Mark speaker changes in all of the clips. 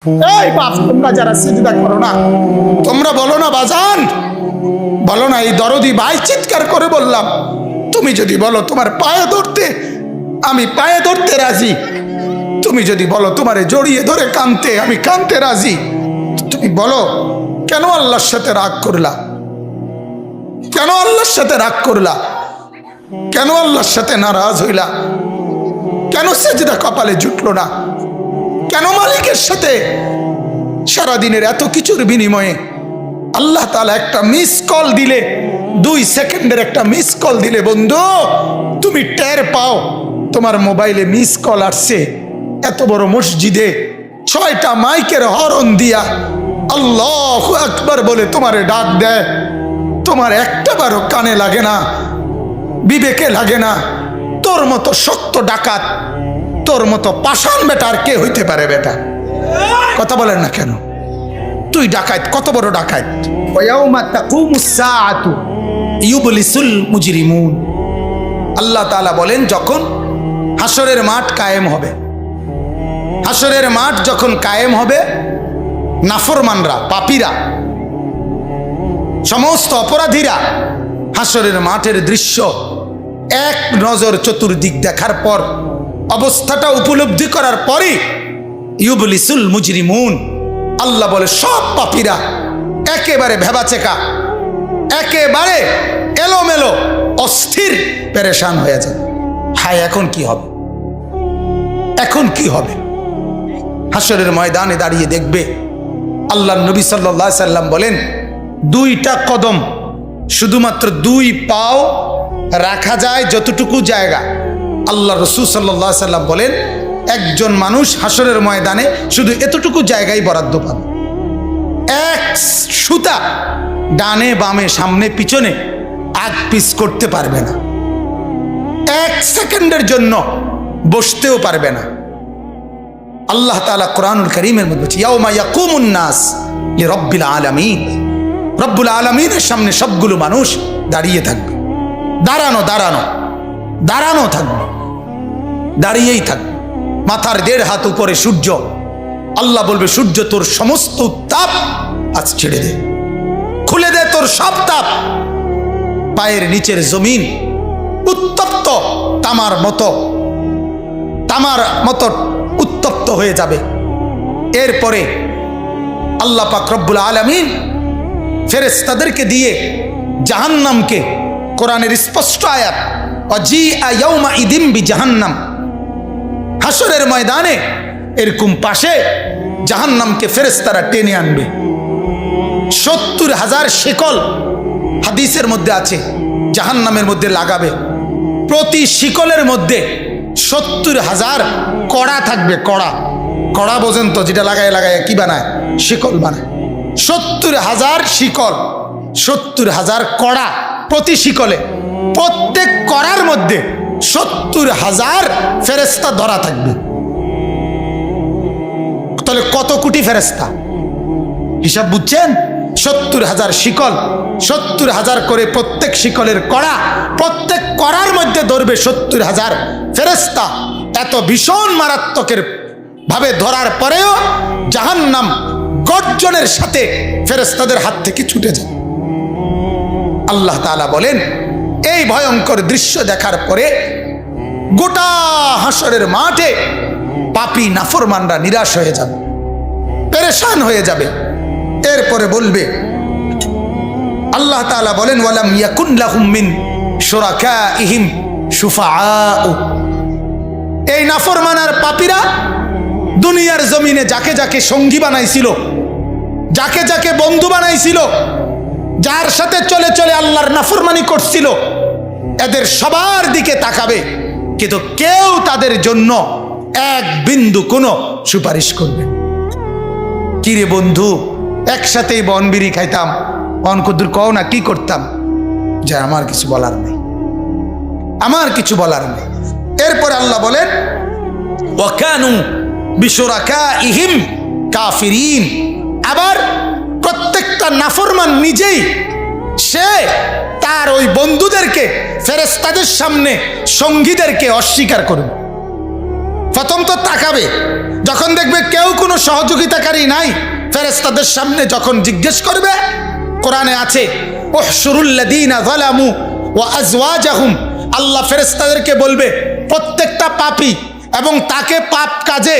Speaker 1: এই বাপ, তোমরা যারা সিজদা করো না, তোমরা বলো না বাজান, বলো না এই দরদি ভাই চিৎকার করে বললাম, তুমি যদি বলো তোমার পায়ে ধরতে, আমি পায়ে ধরতে রাজি। তুমি যদি বলো তোমারে জড়িয়ে ধরে কাঁদতে, আমি কাঁদতে রাজি। তুমি বলো কেন আল্লাহর সাথে রাগ করলা? কেন আল্লাহর সাথে রাগ করলা? কেন আল্লাহর সাথে নারাজ হইলা? কেন সিজদা কপালে জুটলো না? কেন মালিকের সাথে সারাদিনের এত কিছুর বিনিময়ে আল্লাহ তাআলা একটা মিস কল দিলে, 2 সেকেন্ডের একটা মিস কল দিলে বন্ধু তুমি টের পাও তোমার মোবাইলে মিস কল আসছে। এত বড় মসজিদে 6টা মাইকের হরন দিয়া আল্লাহু আকবার বলে তোমারে ডাক দেয়, তোমার একটাবারও কানে লাগে না, বিবেকে লাগে না। তোর মতো শক্ত ডাকাত, তোর মতো পাষাণ বেটার কে হইতে পারে? বেটা কথা বলেন না কেন? তুই ডাকাত, কত বড় ডাকাত। ওয়ায়াউমা তাকুমুস সাআতু ইউবলিসুল মুজরিমুন। আল্লাহ তাআলা বলেন যখন হাসরের মাঠ কায়েম হবে, হাসরের মাঠ যখন কায়েম হবে, নাফরমানরা, পাপীরা, সমস্ত অপরাধীরা হাসরের মাঠের দৃশ্য এক নজর চতুর্দিক দেখার পর, অবস্থাটা উপলব্ধি করার পরই ইউবলিসুল মুজরিমুন, আল্লাহ বলে সব পাপীরা একেবারে ভেবাচেকা, একেবারে এলোমেলো, অস্থির, পেরেশান হয়ে যায়। হায় এখন কি হবে? এখন কি হবে? হাসরের ময়দানে দাঁড়িয়ে দেখবে আল্লাহর নবী সাল্লাল্লাহু আলাইহি সাল্লাম বলেন 2টা কদম, শুধুমাত্র 2 পাও রাখা যায় যতটুকু জায়গা। আল্লাহ রাসূল সাল্লাল্লাহু আলাইহি সাল্লাম বলেন একজন মানুষ হাসরের ময়দানে শুধু এতটুকু জায়গায় বরাদ্দ পাবে। 1 সুতা ডানে বামে সামনে পিছনে আগ পিছ করতে পারবে না, 1 সেকেন্ডের জন্য বসতেও পারবে না। আল্লাহ তাআলা কোরআনুল কারীমের মধ্যে বলছে ইয়াউমা ইয়াকুমুন নাস লিরাব্বিল আলামিন, রব্বুল আলামিনের সামনে সবগুলো মানুষ দাঁড়িয়ে থাকবে। দাঁড়ানো দাঁড়ানো দাঁড়ানো থাকবে, দাঁড়িয়েই থাকবে। মাথার 1.5 হাত উপরে সূর্য, আল্লাহ বলবে সূর্য তোর সমস্ত তাপ আজ ছেড়ে দে, খুলে দে তোর সব তাপ। পায়ের নিচের জমিন উত্তপ্ত তামার মতো উত্তপ্ত হয়ে যাবে। এরপরে আল্লাহ পাক রব্বুল আলামিন ফেরেশতাদেরকে দিয়ে জাহান্নামকে, কোরআনের স্পষ্ট আয়াত ওয়াজিআ ইয়াউমা ইদিম বিজাহান্নাম, হাসরের ময়দানে এরকম পাশে জাহান্নামকে ফেরেশতারা টেনে আনবে। 70,000 শিকল হাদিসের মধ্যে আছে জাহান্নামের মধ্যে লাগাবে। প্রতি শিকলের মধ্যে 70,000 কড়া থাকবে। কড়া, কড়া বোঝেন তো, যেটা লাগায় লাগায় কি বানায়? শিকল বানায়। 70,000 শিকল, 70,000 কড়া প্রতি শিকলে। প্রত্যেক কড়ার মধ্যে 70,000 ফেরেশতা ধরা থাকবে। তাহলে কত কোটি ফেরেশতা? হিসাব বুঝছেন? 70,000 শিকল, 70,000 করে প্রত্যেক শিকলের কড়া, প্রত্যেক কড়ার মধ্যে ধরবে 70,000 ফেরেশতা। এত ভীষণ মারাত্মকের ভাবে ধরার পরেও জাহান্নাম গর্জনের সাথে ফেরেশতাদের হাত থেকে ছুটে যায়। আল্লাহ তাআলা বলেন এই ভয়ঙ্কর দৃশ্য দেখার পরে গোটা হাসরের মাঠে পাপী নাফরমানরা নিরাশ হয়ে যাবে, পেরেশান হয়ে যাবে। এরপরে বলবে আল্লাহ তাআলা বলেন ওয়ালাম ইয়াকুন লাহুম মিন শুরাকাইহিম শুফাআউ। এই নাফরমান আর পাপীরা দুনিয়ার জমিনে যাকে যাকে সঙ্গী বানাইছিল, যাকে যাকে বন্ধু বানাইছিল, যার সাথে চলে চলে আল্লাহর নাফরমানি করছিল, এদের সবার দিকে তাকাবে, কিন্তু কেউ তাদের জন্য 1 বিন্দু কোনো সুপারিশ করবে। কিরে বন্ধু, একসাথেই বনবিড়ি খাইতাম, অনকুদুর কও না কি করতাম? যে আমার কিছু বলার নেই, আমার কিছু বলার নেই। এরপরে আল্লাহ বলেন ওয়া কানু বিশুরাকাইহিম কাফিরিন। আবার প্রত্যেকটা নাফরমান নিজেই সে তার ওই বন্ধুদেরকে, ফেরেশতাদের সামনে সঙ্গীদেরকে অস্বীকার করবে। প্রথম তো তাকাবে, যখন দেখবে কেউ কোনো সহযোগিতাকারী নাই, ফেরেশতাদের সামনে যখন জিজ্ঞেস করবে, কোরআনে আছে উহশুরুল্লাযীনা যালামু ওয়া আজওয়াজাহুম, আল্লাহ ফেরেশতাদেরকে বলবে প্রত্যেকটা পাপী এবং তাকে পাপ কাজে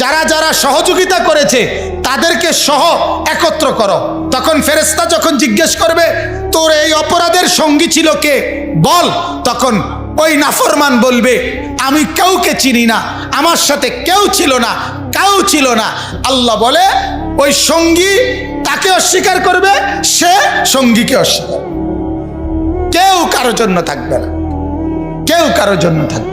Speaker 1: যারা যারা সহযোগিতা করেছে তাদেরকে সহ একত্র করো। তখন ফেরেশতা যখন জিজ্ঞেস করবে তোর এই অপরাধের সঙ্গী ছিল কে বল, তখন ওই নাফরমান বলবে আমি কাউকে চিনি না, আমার সাথে কেউ ছিল না, কেউ ছিল না। আল্লাহ বলে ওই সঙ্গী তাকে অস্বীকার করবে, সে সঙ্গীকে অস্বীকার, কেউ কারোর জন্য থাকবে না, কেউ কারোর জন্য থাকবে।